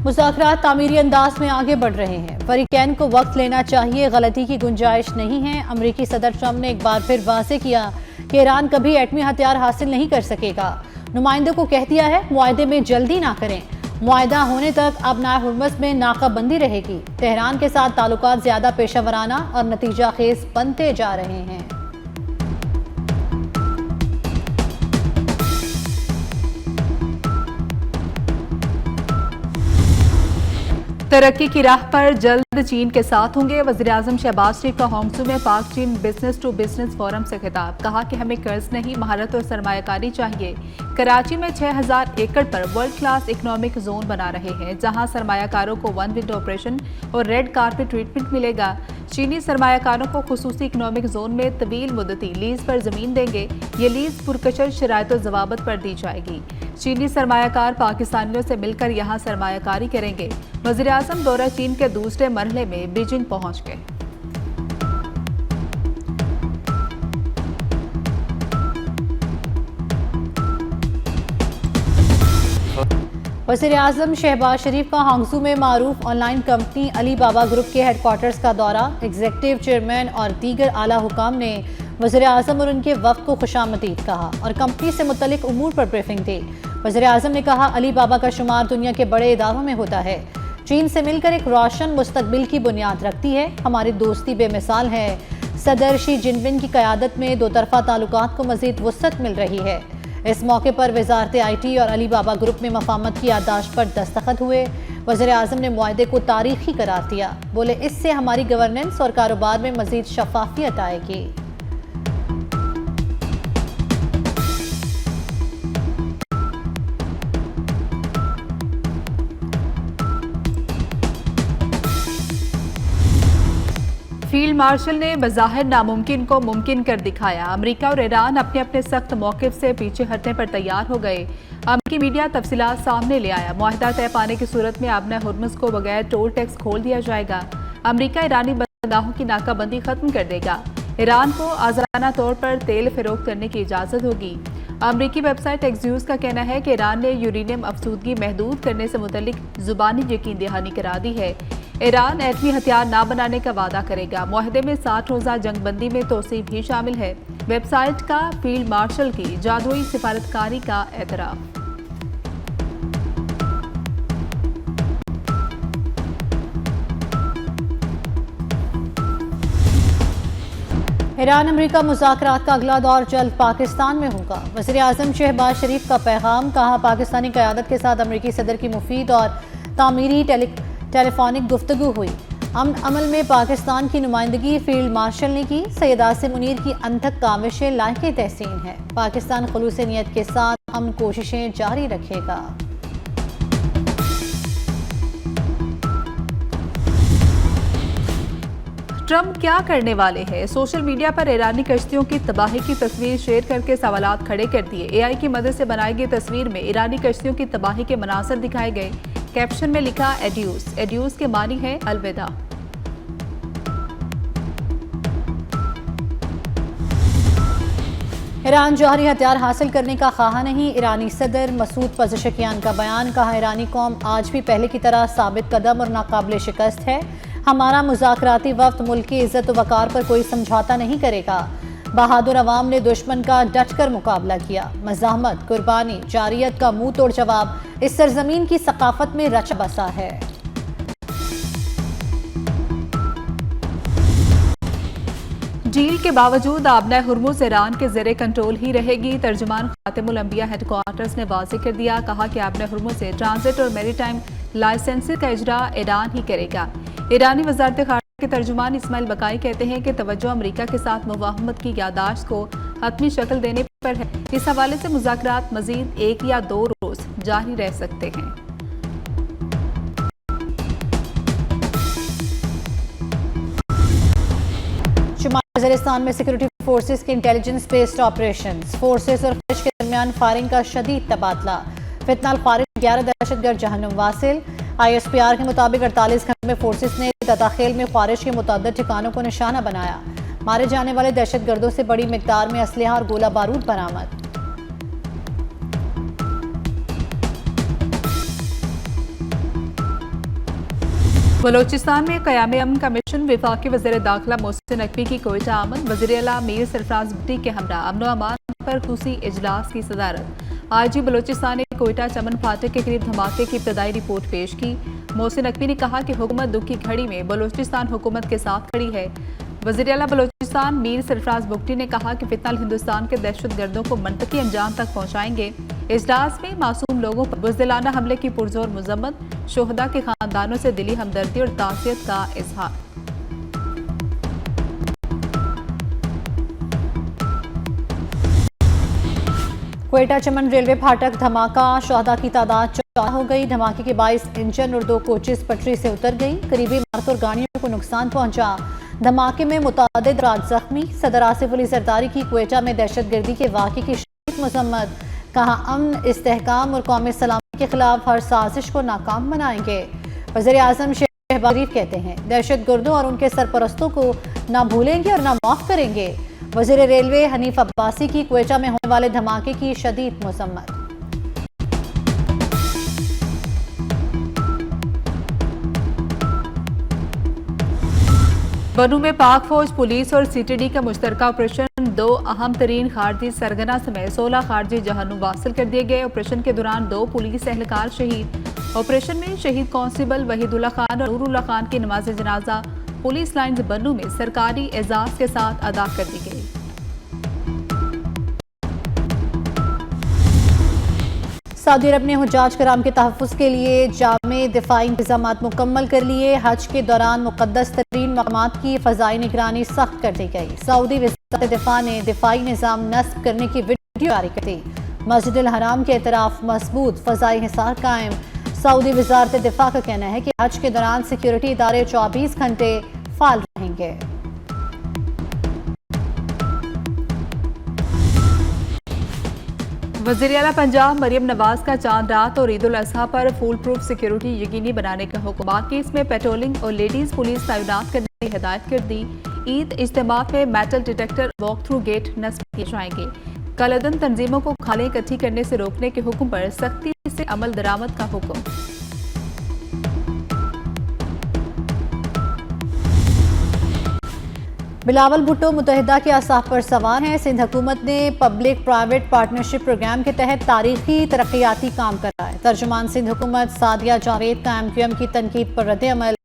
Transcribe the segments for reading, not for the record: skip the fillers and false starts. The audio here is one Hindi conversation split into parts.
मुज़ाकरात तामीरी अंदाज में आगे बढ़ रहे हैं। फरीकैन को वक्त लेना चाहिए, गलती की गुंजाइश नहीं है। अमरीकी सदर ट्रंप ने एक बार फिर वाज़ेह किया कि ईरान कभी एटमी हथियार हासिल नहीं कर सकेगा। नुमाइंदों को कह दिया है मुआहदे में जल्दी ना करें। मुआहदा होने तक अब नाहुर्मुज़ में नाकाबंदी रहेगी। तेहरान के साथ ताल्लुकात ज़्यादा पेशा वराना और नतीजा खेज बनते जा रहे हैं। तरक्की की राह पर जल्द चीन के साथ होंगे। वज़ीर-ए-आज़म शहबाज शरीफ का होंगसू में पाक चीन बिजनेस टू बिजनेस फोरम से खिताब। कहा कि हमें कर्ज नहीं, महारत और सरमायाकारी चाहिए। कराची में 6000 एकड़ पर वर्ल्ड क्लास इकोनॉमिक जोन बना रहे हैं, जहां सरमायाकारों को वन विंडो ऑपरेशन और रेड कार्पेट ट्रीटमेंट मिलेगा। चीनी सरमायाकारों को खुसूसी इकोनॉमिक जोन में तवील मुद्दती लीज पर जमीन देंगे। ये लीज पुरकशर शराइत और जवाबत पर दी जाएगी। चीनी सरमायाकार पाकिस्तानियों से मिलकर यहाँ सरमायाकारी करेंगे। वज़ीर-ए-आज़म दौरा चीन के दूसरे मरहले में बीजिंग पहुंच गए। वज़ीर-ए-आज़म शहबाज शरीफ का होंगसू में मारूफ ऑनलाइन कंपनी अली बाबा ग्रुप के हेडक्वार्टर्स का दौरा। एग्जीक्यूटिव चेयरमैन और दीगर आला हुकाम ने वज़ीर-ए-आज़म और उनके वफ़द को खुशामदीद कहा और कंपनी से मुतल्लिक उमूर पर ब्रीफिंग दी। वज़ीर-ए-आज़म ने कहा अली बाबा का शुमार दुनिया के बड़े इदारों में होता है। चीन से मिलकर एक रोशन मुस्तकबिल की बुनियाद रखती है। हमारी दोस्ती बेमिसाल है। सदर शी जिनपिंग की क़यादत में दो तरफ़ा ताल्लुकात को मज़ीद वुसअत मिल रही है। इस मौके पर वज़ारत IT और अली बाबा ग्रुप में मफाहमत की याददाश्त पर दस्तखत हुए। वज़ीर-ए-आज़म ने मुआहदे को तारीखी करार दिया। बोले इससे हमारी गवर्नेंस और कारोबार में मज़ीद शफाफियत आएगी। फील्ड मार्शल ने बज़ाहिर नामुमकिन को मुमकिन कर दिखाया। अमेरिका और ईरान अपने अपने सख्त मौक़िफ़ से पीछे हटने पर तैयार हो गए। अमेरिकी मीडिया तफसीलात सामने ले आया। मुआहदा तय पाने की सूरत में आबना हुर्मुज़ को बगैर टोल टैक्स खोल दिया जाएगा। अमेरिका ईरानी बंदरगाहों की नाकाबंदी खत्म कर देगा। ईरान को आज़ादाना तौर पर तेल फरोख्त करने की इजाज़त होगी। अमरीकी वेबसाइट एक्सियोस का कहना है कि ईरान ने यूरेनियम अफसूदगी महदूद करने से मुतल्लिक जुबानी यकीन दहानी करा दी है। ईरान एटमी हथियार ना बनाने का वादा करेगा। मुआहदे में 60 रोज़ा जंगबंदी में तोसी भी शामिल है। वेबसाइट का फील्ड मार्शल की जादुई सिफारतकारी का एतराफ़। ईरान अमेरिका मुज़ाकरात का अगला दौर जल्द पाकिस्तान में होगा। वज़ीर-ए-आज़म शहबाज शरीफ का पैगाम। कहा पाकिस्तानी क़यादत के साथ अमेरिकी सदर की मुफीद और तामीरी टेलीफोनिक गुफ्तगू हुई। अमन अमल में पाकिस्तान की नुमाइंदगी फील्ड मार्शल ने की। सैयद आसिम मुनीर की अनथक काविशें लायक़े तहसीन है। पाकिस्तान खुलूस नियत के साथ अमन कोशिशें जारी रखेगा। ट्रंप क्या करने वाले हैं? सोशल मीडिया पर ईरानी कश्तियों की तबाही की तस्वीर शेयर करके सवालात खड़े कर दिए। AI की मदद से बनाई गई तस्वीर में ईरानी कश्तियों की तबाही के मनासर दिखाए गए। कैप्शन में लिखा एड्यूस। एड्यूस के मानी है अलविदा। ईरान जौहरी हथियार हासिल करने का ख्वाह नहीं। ईरानी सदर मसूद पज़ेश्कियान का बयान। कहा ईरानी कौम आज भी पहले की तरह साबित कदम और नाकाबिल शिकस्त है। हमारा मुज़ाकराती वक्त मुल्क की इज्जत व वक़ार पर कोई समझौता नहीं करेगा। बहादुर अवाम ने दुश्मन का डटकर मुकाबला किया। मज़ाहमत, कुर्बानी, जारियत का मुंह तोड़ जवाब इस सरजमीन की सकाफत में रच बसा है। डील के बावजूद आबना हुर्मुज़ ईरान के ज़ेरे कंट्रोल ही रहेगी। तर्जुमान खातिमुल अंबिया हेडक्वार्टर्स ने वाज़ेह कर दिया। कहा कि आबना हुर्मुज़ से ट्रांजिट और मैरीटाइम लाइसेंसिंग का इजरा ईरान ही करेगा। ईरानी वज़ारत ख़ारिजा के तर्जुमान इस्माइल बकाई कहते हैं कि तवज्जो अमेरिका के साथ मुफ़ाहमत की यादाश्त को हतमी शक्ल देने पर है। इस हवाले से मुज़ाकरात मज़ीद 1 या 2 रोज़ जारी रह सकते हैं। शुमाली वज़ीरिस्तान में सिक्योरिटी फोर्सेस के इंटेलिजेंस बेस्ड ऑपरेशन। फोर्सेस और ख़ारिज के दरमियान फायरिंग का शदीद तबादला। फितनाल फारिग 11 दहशतगर्द जहन्नुम वासिल। ISPR के मुताबिक 48 घंटे में फोर्सेस ने तताखेल में ख़ारिज के मुतअद्दिद ठिकानों को निशाना बनाया। मारे जाने वाले दहशतगर्दों से बड़ी मिकदार में असलहा और गोला बारूद बरामद। बलोचिस्तान में क़याम अमन का मिशन वफाकी वज़ीर दाखिला मोहसिन नकवी की कोयटा आमद। वज़ीर आला मीर सरफराज भुट्टी के हमरा अमन अमान पर खुसूसी इजलास की सदारत। IG बलोचिस्तान ने कोयटा चमन फाटक के करीब धमाके की इब्तदाई रिपोर्ट पेश की। मोहसिन नकवी ने कहा कि हुकूमत दुख की घड़ी में बलोचिस्तान हुकूमत के साथ खड़ी है। वज़ीर आला बलोचिस्तान मीर सरफराज भुट्टी ने कहा कि फितनल हिंदुस्तान के दहशतगर्दों को मंतकी अंजाम तक पहुँचाएंगे। इजलास में मासूम लोगों पर बुज़दिलाना हमले की पुरजोर मजम्मत, शोहदा के खानदानों से दिली हमदर्दी और ताज़ियत का इजहार। क्वेटा चमन रेलवे फाटक धमाका, शोहदा की तादाद 14 हो गई। धमाके के बाइस इंजन और 2 कोचेस पटरी से उतर गई। करीबी इमारतों और गाड़ियों को नुकसान पहुंचा। धमाके में मुतादिद अफराद जख्मी। सदर आसिफ अली जरदारी की क्वेटा में दहशतगर्दी के वाक़े की शदीद मजम्मत। कहा अमन, इस्तेहकाम और कौमी सलामती के खिलाफ हर साजिश को नाकाम बनाएंगे। वज़ीर आज़म शहबाज शरीफ कहते हैं दहशतगर्दों और उनके सरपरस्तों को ना भूलेंगे और ना माफ़ करेंगे। वज़ीर रेलवे हनीफ अब्बासी की क्वेटा में होने वाले धमाके की शदीद मजम्मत। बनू में पाक फौज, पुलिस और CTD का मुश्तरका ऑपरेशन। 2 अहम तरीन खारजी सरगना समेत 16 खारजी जहन्नुम वासिल कर दिए गए। ऑपरेशन के दौरान 2 पुलिस एहलकार शहीद। ऑपरेशन में शहीद कांस्टेबल वहीदुल्ला खान और नूरुल्ला खान की नमाज जनाजा पुलिस लाइन्स बनू में सरकारी एजाज के साथ अदा कर दी गई। सऊदी अरब ने हुज्जाज कराम के तहफ़्फ़ुज़ के लिए जामे दिफ़ाई इंतज़ाम मुकम्मल कर लिए। हज के दौरान मुक़द्दस तरीन मक़ामात की फ़ज़ाई निगरानी सख्त कर दी गई। सऊदी वज़ारत दिफ़ा ने दिफ़ाई निज़ाम नस्ब करने की वीडियो जारी कर दी। मस्जिदुल हराम के एतराफ़ मज़बूत फ़ज़ाई हिसार कायम। सऊदी वज़ारत दिफ़ा का कहना है कि हज के दौरान सिक्योरिटी इदारे 24 घंटे फ़ाल रहेंगे। वज़ीर आला पंजाब मरियम नवाज का चांद रात और ईद उल अज़हा पर फूल प्रूफ सिक्योरिटी यकीनी बनाने का हुक्म। बाकी इसमें पेट्रोलिंग और लेडीज पुलिस तैनात करने की हिदायत कर दी। ईद इज्तिमात में metal detector walk through gate नस्ब किए जाएंगे। कलअदन तंजीमों को खालें इकट्ठी करने से रोकने के हुक्म पर सख्ती से अमल दरामद का हुक्म। बिलावल भुट्टो मुत्तहिदा के असाफ पर सवार हैं। सिंध हुकूमत ने पब्लिक प्राइवेट पार्टनरशिप प्रोग्राम के तहत तारीखी तरक्याती काम करा है। तर्जुमान सिंध हुकूमत सादिया जावेद का MQM की तनकीद पर रद्द अमल।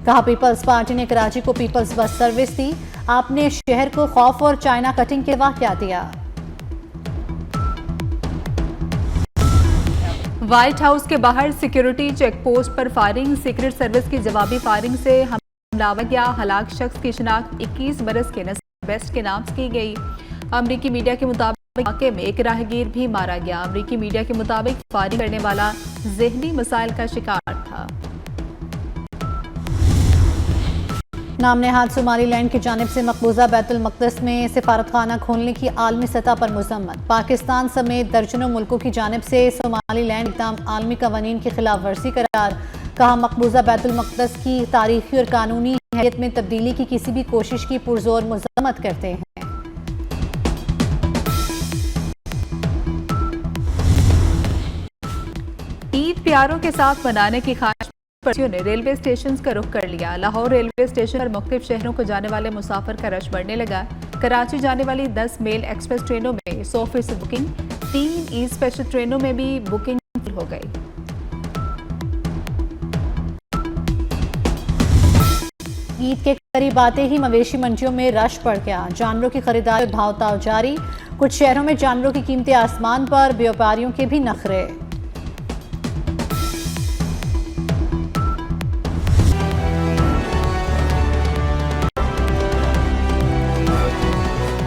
कहा पीपल्स पार्टी ने कराची को पीपल्स बस सर्विस दी। आपने शहर को खौफ और चाइना कटिंग के वाक़या दिया। व्हाइट हाउस के बाहर सिक्योरिटी चेक पोस्ट पर फायरिंग। सीक्रेट सर्विस की जवाबी फायरिंग से हमलावर या हलाक शख्स की शिनाख्त 21 बरस के नसीर बेस्ट के नाम से की गई। अमरीकी मीडिया के मुताबिक वाक़े में एक राहगीर भी मारा गया। अमरीकी मीडिया के मुताबिक फायरिंग करने वाला ज़हनी मसाइल का शिकार था। नाम नेहाद सोमालीलैंड की जानिब से मकबूजा बैतुल मक़दस में सिफारतखाना खोलने की आलमी सतह पर मज़म्मत। पाकिस्तान समेत दर्जनों मुल्कों की जानिब से सोमालीलैंड इक़दाम आलमी कवानीन की खिलाफ वर्जी करार। कहा मकबूजा बैतुल मक़दस की तारीखी और कानूनी हैयत में तब्दीली की किसी भी कोशिश की पुरजोर मज़म्मत करते हैं। ईद प्यारों के साथ मनाने की ख्वाहिश पर्चियों ने रेलवे स्टेशन का रुख कर लिया। लाहौर रेलवे स्टेशन पर मुख्तलिफ शहरों को जाने वाले मुसाफिर का रश बढ़ने लगा। कराची जाने वाली 10 मेल एक्सप्रेस ट्रेनों में 100% बुकिंग। 3 ईद स्पेशल ट्रेनों में भी बुकिंग फुल हो गई। ईद के करीब आते ही मवेशी मंडियों में रश बढ़ गया। जानवरों की खरीदारी भाव ताव जारी। कुछ शहरों में जानवरों की कीमतें आसमान पर, व्यापारियों के भी नखरे।